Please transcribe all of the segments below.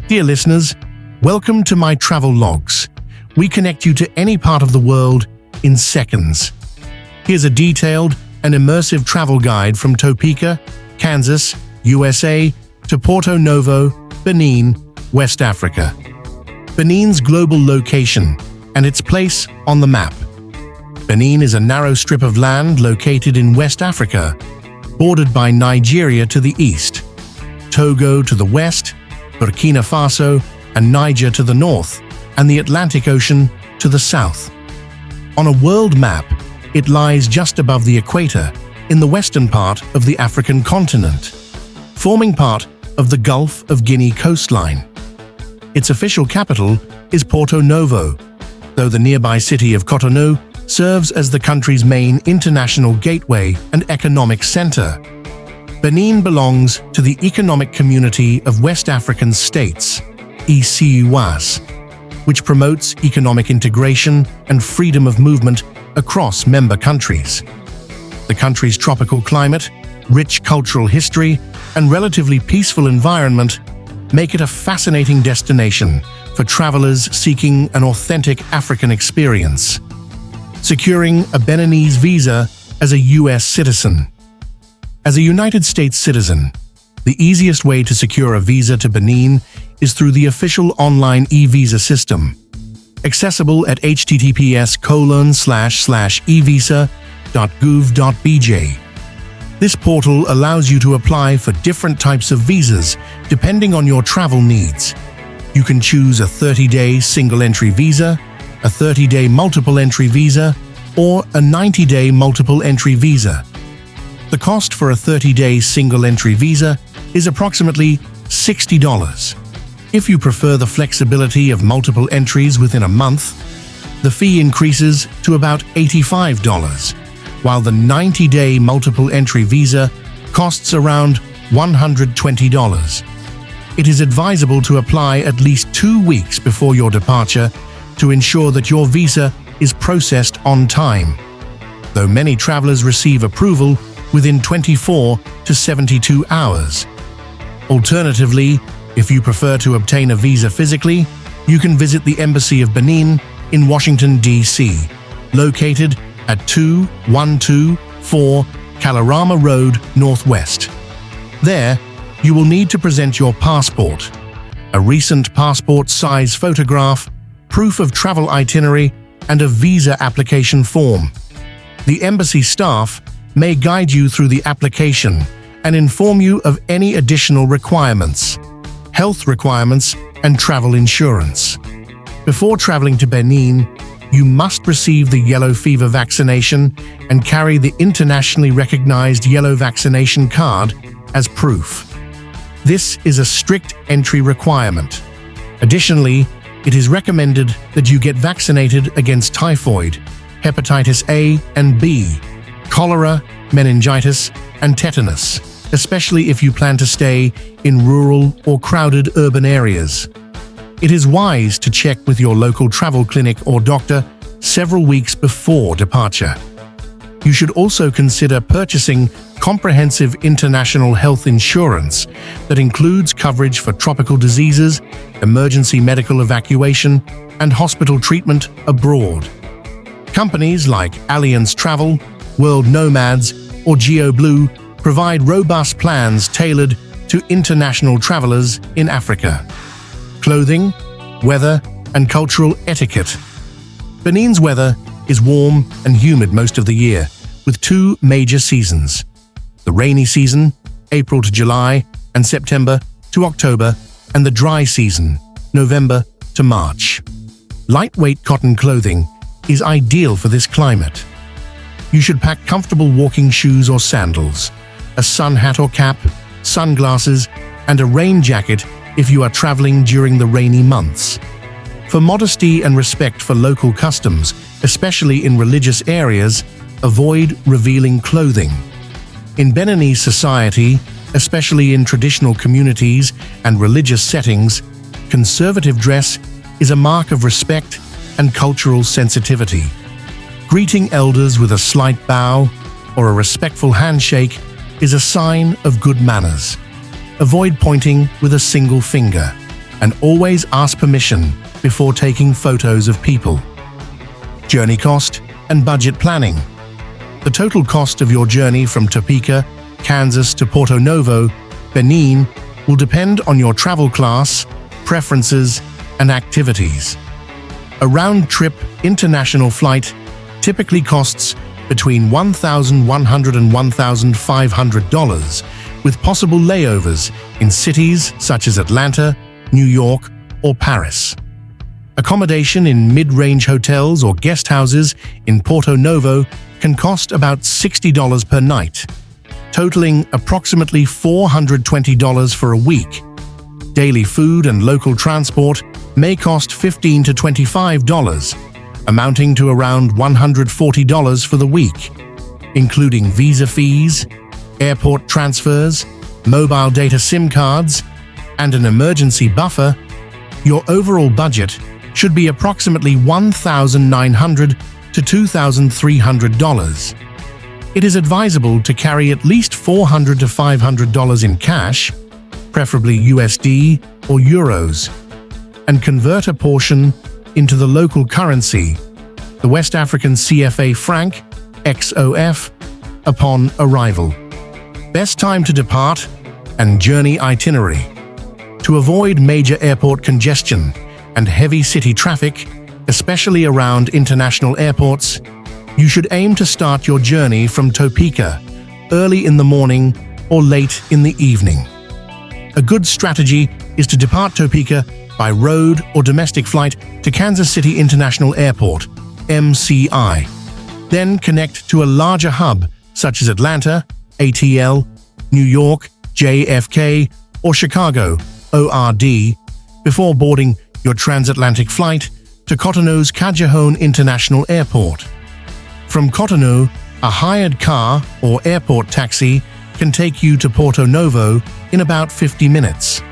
Dear listeners, welcome to my travel logs. We connect you to any part of the world in seconds. Here's a detailed and immersive travel guide from Topeka, Kansas, USA, to Porto-Novo, Benin, West Africa. Benin's global location and its place on the map. Benin is a narrow strip of land located in West Africa, bordered by Nigeria to the east, Togo to the west, Burkina Faso and Niger to the north, and the Atlantic Ocean to the south. On a world map, it lies just above the equator in the western part of the African continent, forming part of the Gulf of Guinea coastline. Its official capital is Porto-Novo, though the nearby city of Cotonou serves as the country's main international gateway and economic center. Benin belongs to the Economic Community of West African States, ECOWAS, which promotes economic integration and freedom of movement across member countries. The country's tropical climate, rich cultural history, and relatively peaceful environment make it a fascinating destination for travelers seeking an authentic African experience. Securing a Beninese visa as a U.S. citizen. As a United States citizen, the easiest way to secure a visa to Benin is through the official online e-visa system, accessible at https://evisa.gouv.bj. This portal allows you to apply for different types of visas depending on your travel needs. You can choose a 30-day single-entry visa, a 30-day multiple-entry visa, or a 90-day multiple-entry visa. The cost for a 30-day single-entry visa is approximately $60. If you prefer the flexibility of multiple entries within a month, the fee increases to about $85, while the 90-day multiple-entry visa costs around $120. It is advisable to apply at least 2 weeks before your departure to ensure that your visa is processed on time, though many travelers receive approval within 24 to 72 hours. Alternatively, if you prefer to obtain a visa physically, you can visit the Embassy of Benin in Washington, D.C., located at 2124 Kalorama Road, Northwest. There, you will need to present your passport, a recent passport size photograph, proof of travel itinerary, and a visa application form. The embassy staff may guide you through the application and inform you of any additional requirements, health requirements, and travel insurance. Before traveling to Benin, you must receive the yellow fever vaccination and carry the internationally recognized yellow vaccination card as proof. This is a strict entry requirement. Additionally, it is recommended that you get vaccinated against typhoid, hepatitis A and B, cholera, meningitis, and tetanus, especially if you plan to stay in rural or crowded urban areas. It is wise to check with your local travel clinic or doctor several weeks before departure. You should also consider purchasing comprehensive international health insurance that includes coverage for tropical diseases, emergency medical evacuation, and hospital treatment abroad. Companies like Allianz Travel, World Nomads, or GeoBlue provide robust plans tailored to international travelers in Africa. Clothing, weather, and cultural etiquette. Benin's weather is warm and humid most of the year, with 2 major seasons. The rainy season, April to July and September to October, and the dry season, November to March. Lightweight cotton clothing is ideal for this climate. You should pack comfortable walking shoes or sandals, a sun hat or cap, sunglasses, and a rain jacket if you are traveling during the rainy months. For modesty and respect for local customs, especially in religious areas, avoid revealing clothing. In Beninese society, especially in traditional communities and religious settings, conservative dress is a mark of respect and cultural sensitivity. Greeting elders with a slight bow or a respectful handshake is a sign of good manners. Avoid pointing with a single finger. and always ask permission before taking photos of people. Journey cost and budget planning. The total cost of your journey from Topeka, Kansas to Porto-Novo, Benin, will depend on your travel class, preferences, and activities. A round-trip international flight typically costs between $1,100 and $1,500, with possible layovers in cities such as Atlanta, New York, or Paris. Accommodation in mid-range hotels or guest houses in Porto-Novo can cost about $60 per night, totaling approximately $420 for a week. Daily food and local transport may cost $15 to $25, amounting to around $140 for the week, including visa fees, airport transfers, mobile data SIM cards, and an emergency buffer. Your overall budget should be approximately $1,900 to $2,300. It is advisable to carry at least $400 to $500 in cash, preferably USD or Euros, and convert a portion into the local currency, the West African CFA franc, XOF, upon arrival. Best time to depart and journey itinerary. To avoid major airport congestion and heavy city traffic, especially around international airports, you should aim to start your journey from Topeka early in the morning or late in the evening. A good strategy is to depart Topeka by road or domestic flight to Kansas City International Airport, MCI. Then connect to a larger hub such as Atlanta, ATL, New York, JFK, or Chicago, ORD, before boarding your transatlantic flight to Cotonou's Cajajon International Airport. From Cotonou, a hired car or airport taxi can take you to Porto-Novo in about 50 minutes.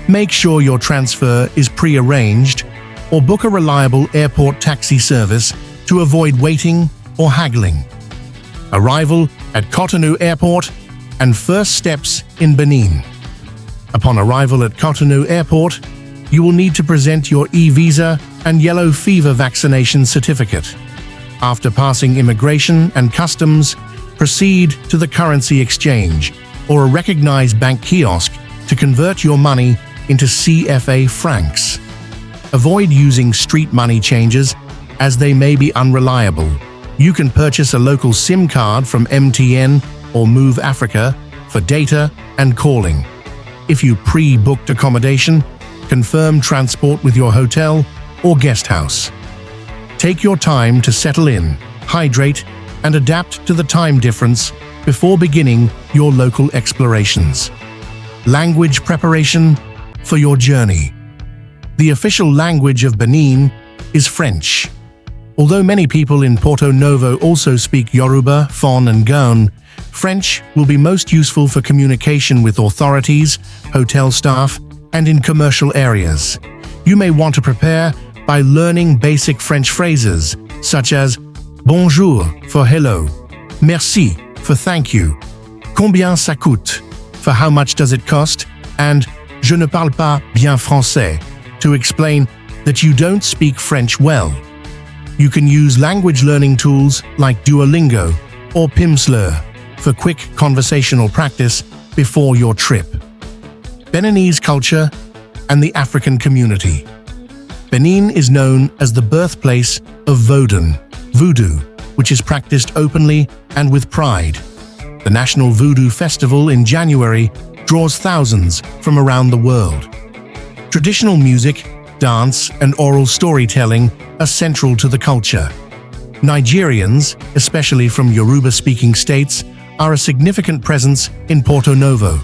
Make sure your transfer is pre-arranged or book a reliable airport taxi service to avoid waiting or haggling. Arrival at Cotonou Airport and first steps in Benin. Upon arrival at Cotonou Airport, you will need to present your e-visa and yellow fever vaccination certificate. After passing immigration and customs, proceed to the currency exchange or a recognized bank kiosk to convert your money into CFA francs. Avoid using street money changes as they may be unreliable. You can purchase a local SIM card from MTN or Move Africa for data and calling. If you pre-booked accommodation, confirm transport with your hotel or guest house. Take your time to settle in, hydrate, and adapt to the time difference before beginning your local explorations. Language preparation for your journey. The official language of Benin is French. Although many people in Porto-Novo also speak Yoruba, Fon, and Gaon, French will be most useful for communication with authorities, hotel staff, and in commercial areas. You may want to prepare by learning basic French phrases such as bonjour for hello, merci for thank you, combien ça coûte for how much does it cost, and je ne parle pas bien français to explain that you don't speak French well. You can use language learning tools like Duolingo or Pimsleur for quick conversational practice before your trip. Beninese culture and the African community. Benin is known as the birthplace of voodoo, which is practiced openly and with pride. The National Voodoo Festival in January draws thousands from around the world. Traditional music, dance, and oral storytelling are central to the culture. Nigerians, especially from Yoruba-speaking states, are a significant presence in Porto-Novo.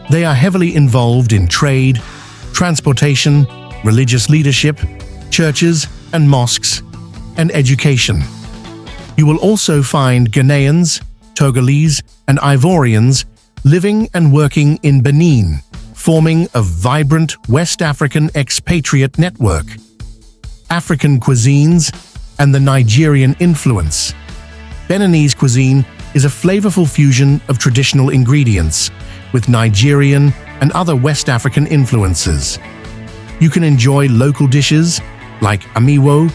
They are heavily involved in trade, transportation, religious leadership, churches and mosques, and education. You will also find Ghanaians, Togolese, and Ivorians living and working in Benin, forming a vibrant West African expatriate network. African cuisines and the Nigerian influence. Beninese cuisine is a flavorful fusion of traditional ingredients with Nigerian and other West African influences. You can enjoy local dishes like amiwo,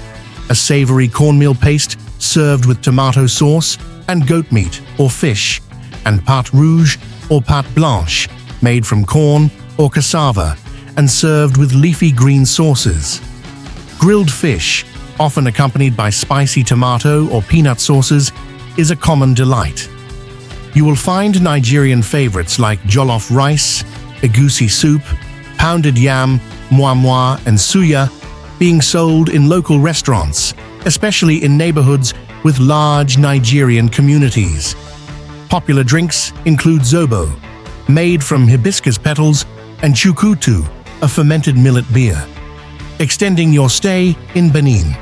a savory cornmeal paste served with tomato sauce, and goat meat or fish, and pâte rouge or pâte blanche, made from corn or cassava and served with leafy green sauces. Grilled fish, often accompanied by spicy tomato or peanut sauces, is a common delight. You will find Nigerian favorites like jollof rice, egusi soup, pounded yam, moi and suya being sold in local restaurants, especially in neighborhoods with large Nigerian communities. Popular drinks include zobo, made from hibiscus petals, and chukutu, a fermented millet beer. Extending your stay in Benin.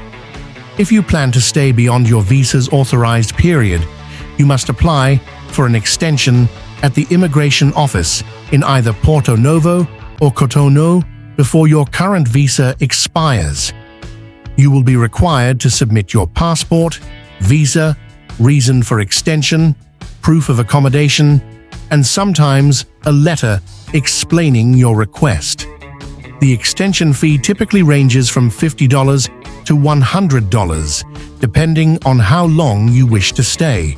If you plan to stay beyond your visa's authorized period, you must apply for an extension at the immigration office in either Porto-Novo or Cotonou before your current visa expires. You will be required to submit your passport, visa, reason for extension, proof of accommodation, and sometimes a letter explaining your request. The extension fee typically ranges from $50 to $100, depending on how long you wish to stay.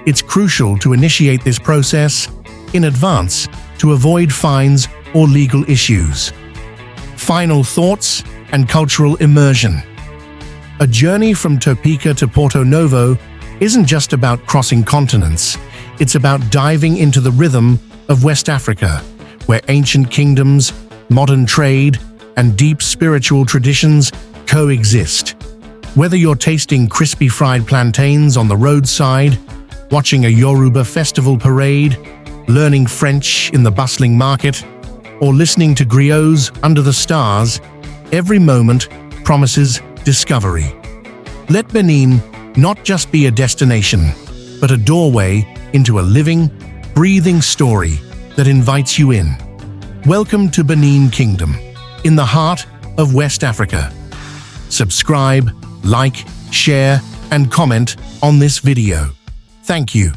It's crucial to initiate this process in advance to avoid fines or legal issues. Final thoughts and cultural immersion. A journey from Topeka to Porto-Novo isn't just about crossing continents, it's about diving into the rhythm of West Africa, where ancient kingdoms, modern trade, and deep spiritual traditions coexist. Whether you're tasting crispy fried plantains on the roadside, watching a Yoruba festival parade, learning French in the bustling market, or listening to griots under the stars, every moment promises discovery. Let Benin not just be a destination, but a doorway into a living, breathing story that invites you in. Welcome to Benin Kingdom, in the heart of West Africa. Subscribe, like, share, and comment on this video. Thank you.